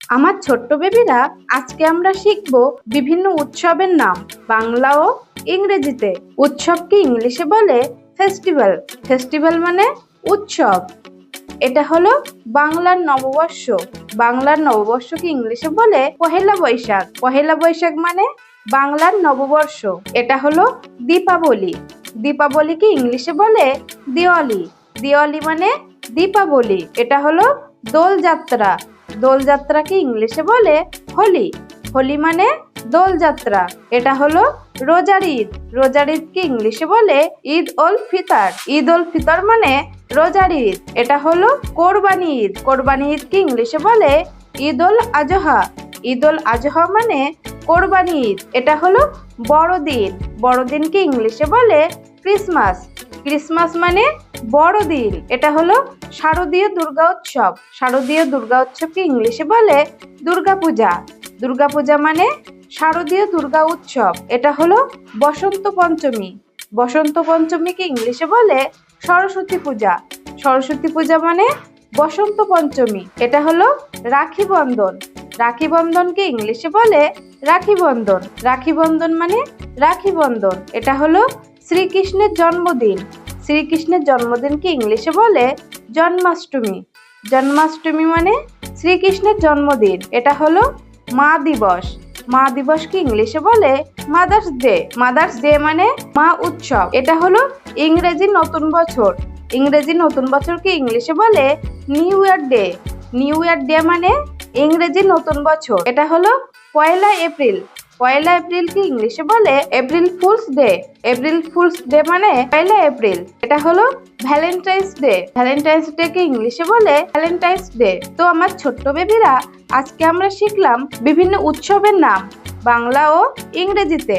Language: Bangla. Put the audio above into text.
আমার ছোট্ট বেবিরা, আজকে আমরা শিখব বিভিন্ন উৎসবের নাম বাংলা ও ইংরেজিতে। উৎসবকে ইংলিশে বলে ফেস্টিভ্যাল। ফেস্টিভ্যাল মানে উৎসব। এটা হলো বাংলার নববর্ষ। বাংলার নববর্ষকে ইংলিশে বলে পহেলা বৈশাখ। পহেলা বৈশাখ মানে বাংলার নববর্ষ। এটা হলো দীপাবলি। দীপাবলিকে ইংলিশে বলে দিওয়ালি। দিওয়ালি মানে দীপাবলি। এটা হলো দোলযাত্রা। দোলযাত্রাকে ইংলিশে বলে হোলি। হোলি মানে দোলযাত্রা। এটা হলো রোজার ঈদ। রোজার ঈদকে ইংলিশে বলে ঈদ উল ফিতর। ঈদ উল ফিতর মানে রোজার ঈদ। এটা হলো কোরবানি ঈদ। কোরবানি ঈদকে ইংলিশে বলে ঈদ উল আজহা। ঈদ উল আজহা মানে কোরবানি ঈদ। এটা হলো বড়দিন। বড়দিনকে ইংলিশে বলে ক্রিসমাস। ক্রিসমাস মানে বড়দিন। এটা হলো শারদীয় দুর্গা উৎসব। শারদীয় দুর্গা উৎসবকে ইংলিশে বলে দুর্গাপূজা। দুর্গাপূজা মানে শারদীয় দুর্গা উৎসব। এটা হলো বসন্ত পঞ্চমী। বসন্ত পঞ্চমীকে ইংলিশে বলে সরস্বতী পূজা। সরস্বতী পূজা মানে বসন্ত পঞ্চমী। এটা হলো রাখি বন্ধন। রাখি বন্ধনকে ইংলিশে বলে রাখি বন্ধন। রাখি বন্ধন মানে রাখি বন্ধন। এটা হলো শ্রীকৃষ্ণের জন্মদিন। শ্রীকৃষ্ণের জন্মদিনকে ইংলিশে বলে জন্মাষ্টমী। জন্মাষ্টমী মানে শ্রীকৃষ্ণের জন্মদিন। এটা হলো মা দিবস। মা দিবসকে ইংলিশে বলে মাদার্স ডে। মাদার্স ডে মানে মা উৎসব। এটা হলো ইংরেজি নতুন বছর। ইংরেজি নতুন বছরকে ইংলিশে বলে new year day. New year day মানে ইংরেজি নতুন বছর। এটা হলো পয়লা এপ্রিল। পয়লা এপ্রিলকে ইংলিশে বলে April Fools' Day. April Fools' Day মানে পয়লা এপ্রিল। এটা হলো ভ্যালেন্টাইন্স ডে। ভ্যালেন্টাইন্স ডে কে ইংলিশে বলে ভ্যালেন্টাইন্স ডে। তো আমার ছোট্ট বেবিরা, আজকে আমরা শিখলাম বিভিন্ন উৎসবের নাম বাংলা ও ইংরেজিতে।